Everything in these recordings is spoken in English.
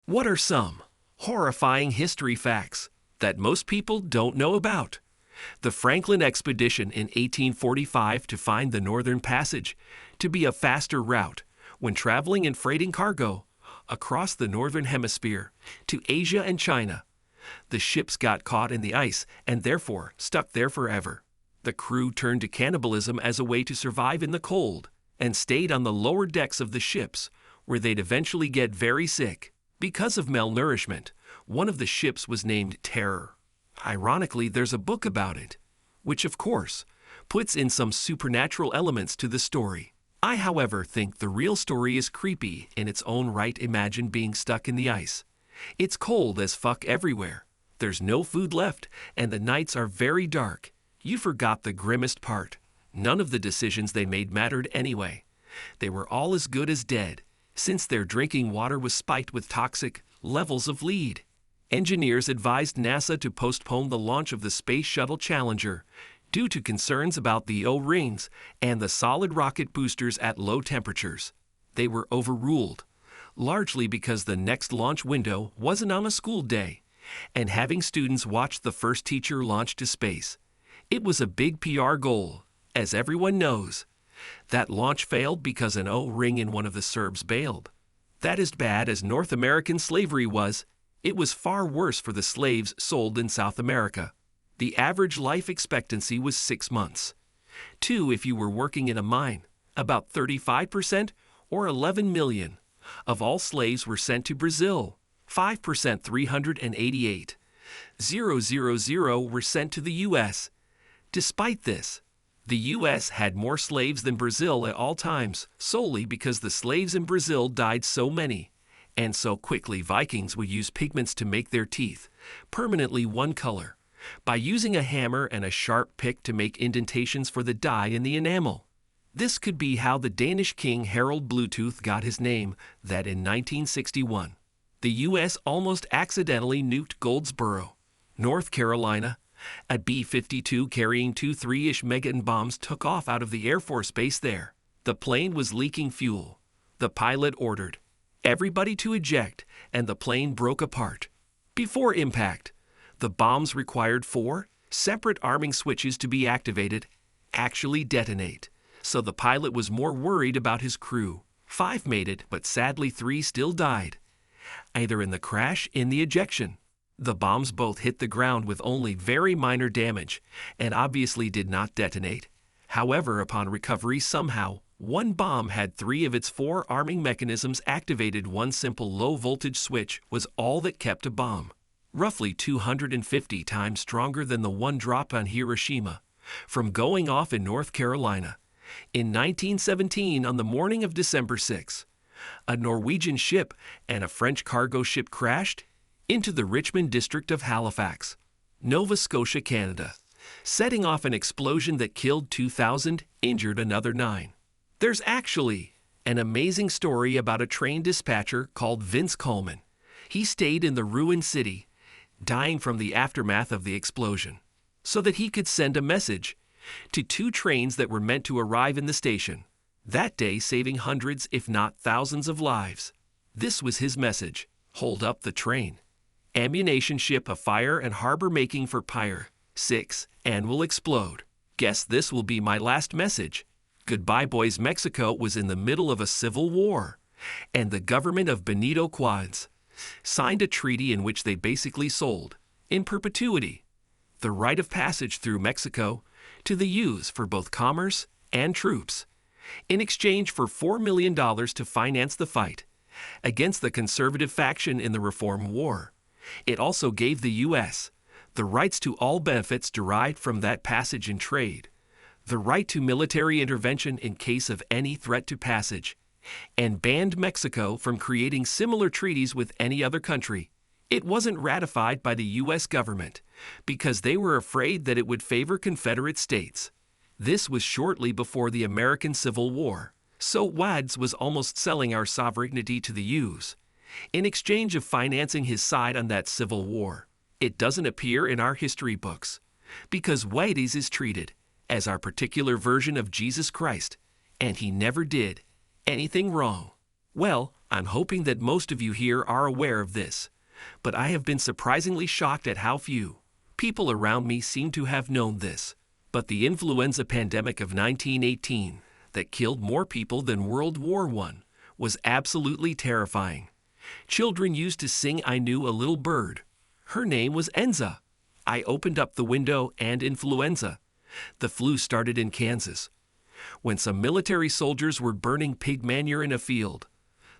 What are some horrifying history facts that most people don't know about? The Franklin expedition in 1845 to find the Northern Passage to be a faster route when traveling and freighting cargo across the Northern Hemisphere to Asia and China. The ships got caught in the ice and therefore stuck there forever. The crew turned to cannibalism as a way to survive in the cold and stayed on the lower decks of the ships where they'd eventually get very sick. Because of malnourishment, one of the ships was named Terror. Ironically, there's a book about it, which of course puts in some supernatural elements to the story. I, however, think the real story is creepy in its own right. Imagine being stuck in the ice. It's cold as fuck everywhere. There's no food left, and the nights are very dark. You forgot the grimmest part. None of the decisions they made mattered anyway. They were all as good as dead, since their drinking water was spiked with toxic levels of lead. Engineers advised NASA to postpone the launch of the Space Shuttle Challenger due to concerns about the O-rings and the solid rocket boosters at low temperatures. They were overruled, largely because the next launch window wasn't on a school day, and having students watch the first teacher launch to space. It was a big PR goal, as everyone knows. That launch failed because an O-ring in one of the Serbs bailed. That as bad as North American slavery was, it was far worse for the slaves sold in South America. The average life expectancy was 6 months. 2 if you were working in a mine. About 35%, or 11 million, of all slaves were sent to Brazil. 5%, 388. 000 were sent to the U.S. Despite this, the U.S. had more slaves than Brazil at all times, solely because the slaves in Brazil died so many, and so quickly. Vikings would use pigments to make their teeth permanently one color, by using a hammer and a sharp pick to make indentations for the dye in the enamel. This could be how the Danish king Harald Bluetooth got his name, that in 1961, the U.S. almost accidentally nuked Goldsboro, North Carolina. A B-52 carrying 2 3-ish megaton bombs took off out of the Air Force Base there. The plane was leaking fuel. The pilot ordered everybody to eject, and the plane broke apart. Before impact, the bombs required 4 separate arming switches to be activated, actually detonate, so the pilot was more worried about his crew. 5 made it, but sadly 3 still died, either in the crash or in the ejection. The bombs both hit the ground with only very minor damage, and obviously did not detonate. However, upon recovery somehow, 1 bomb had 3 of its 4 arming mechanisms activated. 1 simple low-voltage switch was all that kept a bomb, roughly 250 times stronger than the one dropped on Hiroshima, from going off in North Carolina. In 1917, on the morning of December 6, a Norwegian ship and a French cargo ship crashed into the Richmond district of Halifax, Nova Scotia, Canada, setting off an explosion that killed 2,000, injured another 9. There's actually an amazing story about a train dispatcher called Vince Coleman. He stayed in the ruined city, dying from the aftermath of the explosion, so that he could send a message to 2 trains that were meant to arrive in the station that day, saving hundreds if not thousands of lives. This was his message: hold up the train. Ammunition ship afire and harbor making for Pyre 6 and will explode. Guess this will be my last message. Goodbye, boys. Mexico was in the middle of a civil war, and the government of Benito Juárez signed a treaty in which they basically sold, in perpetuity, the right of passage through Mexico to the U.S. for both commerce and troops, in exchange for $4 million to finance the fight against the conservative faction in the Reform War. It also gave the U.S. the rights to all benefits derived from that passage in trade, the right to military intervention in case of any threat to passage, and banned Mexico from creating similar treaties with any other country. It wasn't ratified by the U.S. government because they were afraid that it would favor Confederate states. This was shortly before the American Civil War, so Juárez was almost selling our sovereignty to the U.S. in exchange of financing his side on that civil war. It doesn't appear in our history books because Juárez is treated as our particular version of Jesus Christ, and he never did anything wrong. Well, I'm hoping that most of you here are aware of this, but I have been surprisingly shocked at how few people around me seem to have known this. But the influenza pandemic of 1918 that killed more people than World War I was absolutely terrifying. Children used to sing "I Knew a Little Bird." Her name was Enza. I opened up the window and influenza. The flu started in Kansas, when some military soldiers were burning pig manure in a field.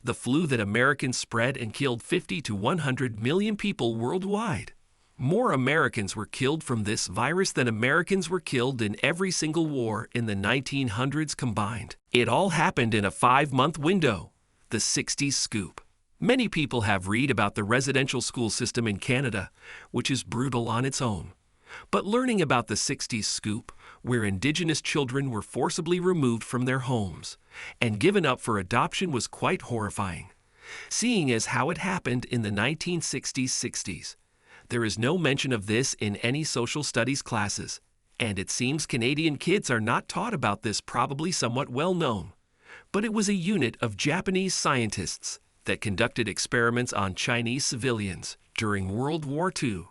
The flu that Americans spread and killed 50 to 100 million people worldwide. More Americans were killed from this virus than Americans were killed in every single war in the 1900s combined. It all happened in a 5-month window. The 60s scoop. Many people have read about the residential school system in Canada, which is brutal on its own. But learning about the 60s scoop, where Indigenous children were forcibly removed from their homes and given up for adoption, was quite horrifying. Seeing as how it happened in the 1960s. There is no mention of this in any social studies classes, and it seems Canadian kids are not taught about this, probably somewhat well known. But it was a unit of Japanese scientists that conducted experiments on Chinese civilians during World War II.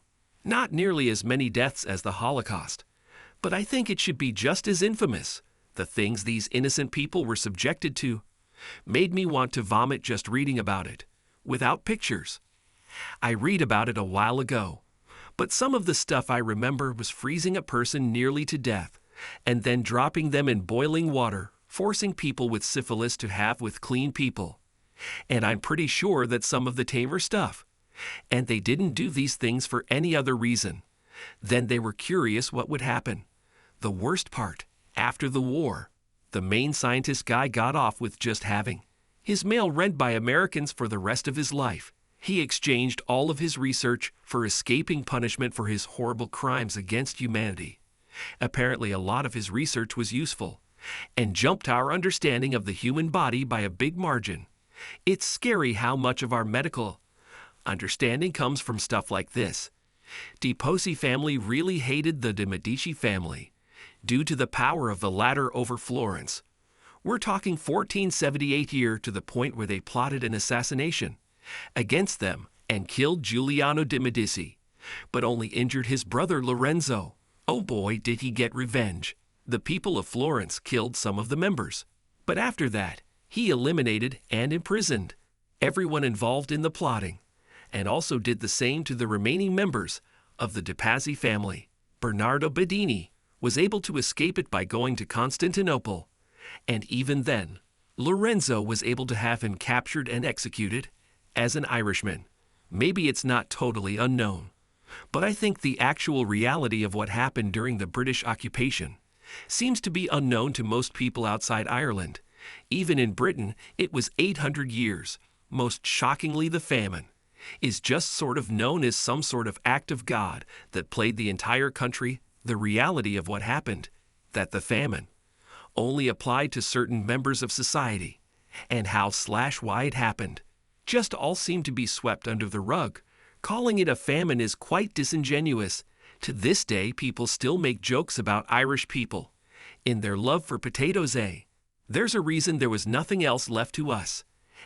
Not nearly as many deaths as the Holocaust, but I think it should be just as infamous. The things these innocent people were subjected to made me want to vomit just reading about it, without pictures. I read about it a while ago, but some of the stuff I remember was freezing a person nearly to death and then dropping them in boiling water, forcing people with syphilis to have with clean people. And I'm pretty sure that some of the tamer stuff. And they didn't do these things for any other reason. Then they were curious what would happen. The worst part, after the war, the main scientist guy got off with just having his mail read by Americans for the rest of his life. He exchanged all of his research for escaping punishment for his horrible crimes against humanity. Apparently, a lot of his research was useful and jumped our understanding of the human body by a big margin. It's scary how much of our medical understanding comes from stuff like this. De Posi family really hated the de Medici family due to the power of the latter over Florence. We're talking 1478 year, to the point where they plotted an assassination against them and killed Giuliano de Medici, but only injured his brother Lorenzo. Oh boy, did he get revenge. The people of Florence killed some of the members, but after that, he eliminated and imprisoned everyone involved in the plotting, and also did the same to the remaining members of the de Pazzi family. Bernardo Bedini was able to escape it by going to Constantinople, and even then, Lorenzo was able to have him captured and executed as an Irishman. Maybe it's not totally unknown, but I think the actual reality of what happened during the British occupation seems to be unknown to most people outside Ireland. Even in Britain, it was 800 years. Most shockingly, the famine is just sort of known as some sort of act of God that played the entire country. The reality of what happened, that the famine only applied to certain members of society, and how/why it happened, just all seem to be swept under the rug. Calling it a famine is quite disingenuous. To this day, people still make jokes about Irish people in their love for potatoes. There's a reason there was nothing else left to us,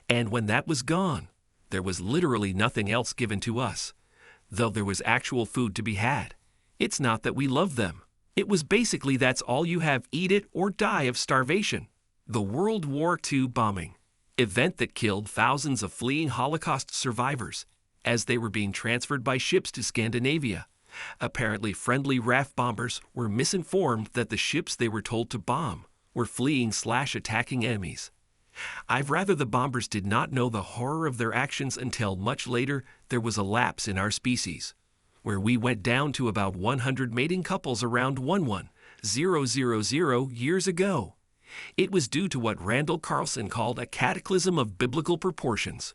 and when that was gone, there was literally nothing else given to us, though there was actual food to be had. It's not that we love them. It was basically that's all you have, eat it or die of starvation. The World War II bombing event that killed thousands of fleeing Holocaust survivors as they were being transferred by ships to Scandinavia. Apparently, friendly RAF bombers were misinformed that the ships they were told to bomb were fleeing/attacking enemies. I'd rather the bombers did not know the horror of their actions until much later. There was a lapse in our species, where we went down to about 100 mating couples around 11,000 years ago. It was due to what Randall Carlson called a cataclysm of biblical proportions.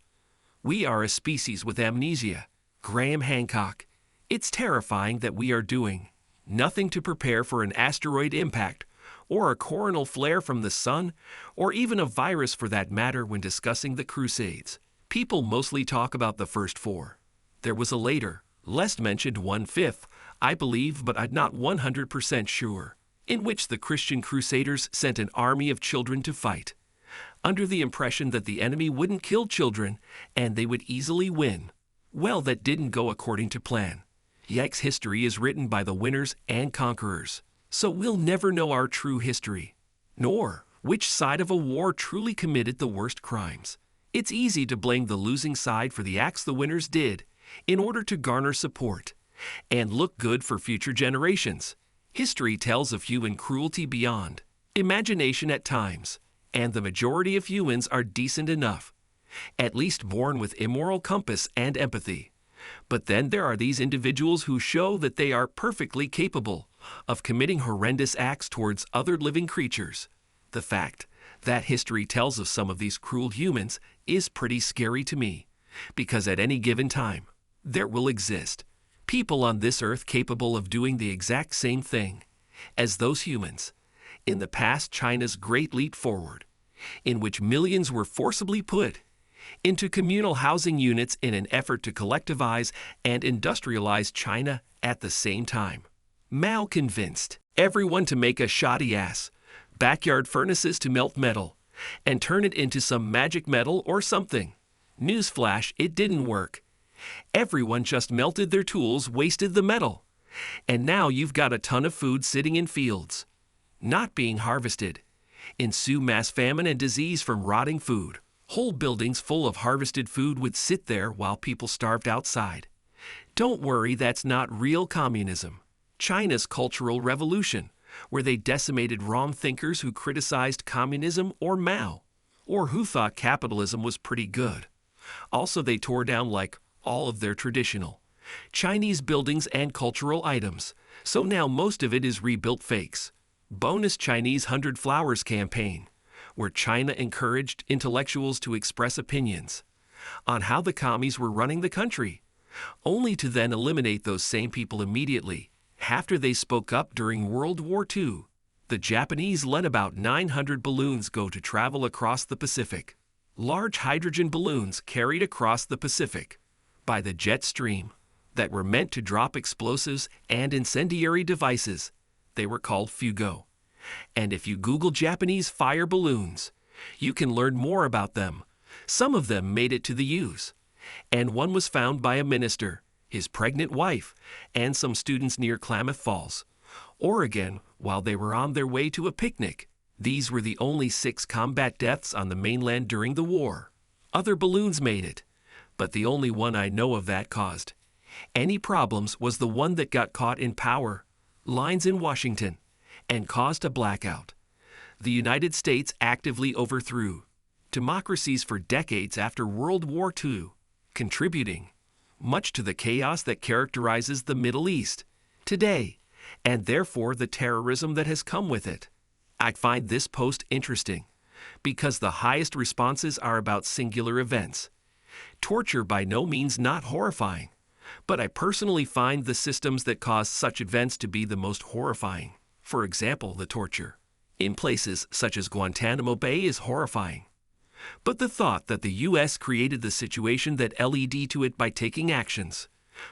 We are a species with amnesia. Graham Hancock. It's terrifying that we are doing nothing to prepare for an asteroid impact, or a coronal flare from the sun, or even a virus for that matter when discussing the Crusades. People mostly talk about the first four. There was a later, less mentioned 1/5, I believe, but I'm not 100% sure, in which the Christian Crusaders sent an army of children to fight. under the impression that the enemy wouldn't kill children and they would easily win. Well, that didn't go according to plan. Yikes, history is written by the winners and conquerors, so we'll never know our true history, nor which side of a war truly committed the worst crimes. It's easy to blame the losing side for the acts the winners did in order to garner support and look good for future generations. History tells of human cruelty beyond imagination at times, and the majority of humans are decent enough, at least born with immoral compass and empathy. But then there are these individuals who show that they are perfectly capable of committing horrendous acts towards other living creatures. The fact that history tells of some of these cruel humans is pretty scary to me, because at any given time, there will exist people on this earth capable of doing the exact same thing as those humans. In the past, China's great leap forward, in which millions were forcibly put into communal housing units in an effort to collectivize and industrialize China at the same time. Mao convinced everyone to make a shoddy-ass backyard furnaces to melt metal and turn it into some magic metal or something. Newsflash, it didn't work. Everyone just melted their tools, wasted the metal, and now you've got a ton of food sitting in fields, not being harvested. Ensue mass famine and disease from rotting food. Whole buildings full of harvested food would sit there while people starved outside. Don't worry, that's not real communism. China's Cultural Revolution, where they decimated wrong thinkers who criticized communism or Mao, or who thought capitalism was pretty good. Also, they tore down like all of their traditional Chinese buildings and cultural items, so now most of it is rebuilt fakes. Bonus Chinese 100 Flowers campaign, where China encouraged intellectuals to express opinions on how the commies were running the country, only to then eliminate those same people immediately after they spoke up during World War II. The Japanese let about 900 balloons go to travel across the Pacific. Large hydrogen balloons carried across the Pacific by the jet stream that were meant to drop explosives and incendiary devices. They were called fugo. And if you Google Japanese fire balloons, you can learn more about them. Some of them made it to the U's, and one was found by a minister, his pregnant wife, and some students near Klamath Falls, Oregon, while they were on their way to a picnic. These were the only 6 combat deaths on the mainland during the war. Other balloons made it, but the only one I know of that caused any problems was the one that got caught in power lines in Washington and caused a blackout. The United States actively overthrew democracies for decades after World War II, contributing much to the chaos that characterizes the Middle East today, and therefore the terrorism that has come with it. I find this post interesting because the highest responses are about singular events. Torture by no means not horrifying, but I personally find the systems that cause such events to be the most horrifying. For example, the torture in places such as Guantanamo Bay is horrifying. But the thought that the U.S. created the situation that led to it by taking actions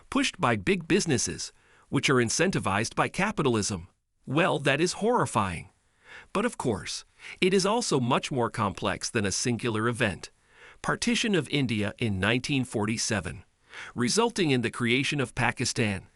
pushed by big businesses, which are incentivized by capitalism, well, that is horrifying. But of course, it is also much more complex than a singular event. Partition of India in 1947, resulting in the creation of Pakistan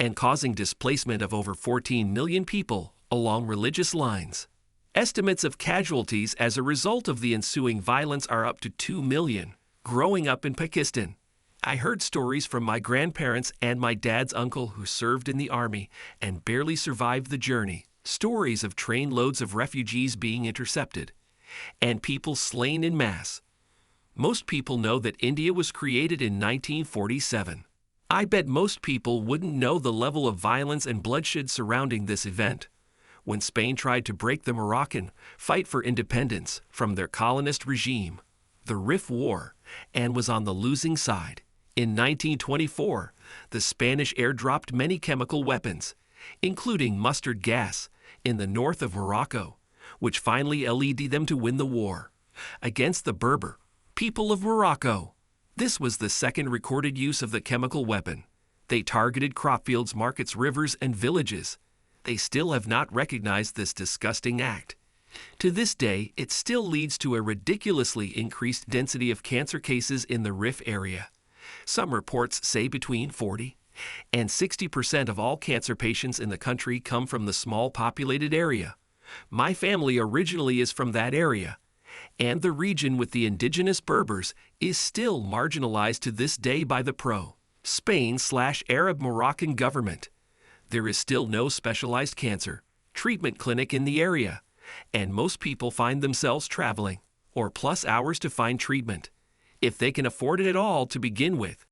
and causing displacement of over 14 million people along religious lines. Estimates of casualties as a result of the ensuing violence are up to 2 million. Growing up in Pakistan, I heard stories from my grandparents and my dad's uncle who served in the army and barely survived the journey. Stories of trainloads of refugees being intercepted and people slain in mass. Most people know that India was created in 1947. I bet most people wouldn't know the level of violence and bloodshed surrounding this event. When Spain tried to break the Moroccan fight for independence from their colonist regime, the Rif War, and was on the losing side. In 1924, the Spanish airdropped many chemical weapons, including mustard gas, in the north of Morocco, which finally led them to win the war against the Berber people of Morocco. This was the second recorded use of the chemical weapon. They targeted crop fields, markets, rivers, and villages. They still have not recognized this disgusting act. To this day, it still leads to a ridiculously increased density of cancer cases in the RIF area. Some reports say between 40 and 60% of all cancer patients in the country come from the small populated area. My family originally is from that area, and the region with the indigenous Berbers is still marginalized to this day by the pro-Spain/Arab Moroccan government. There is still no specialized cancer treatment clinic in the area, and most people find themselves traveling or plus hours to find treatment, if they can afford it at all to begin with.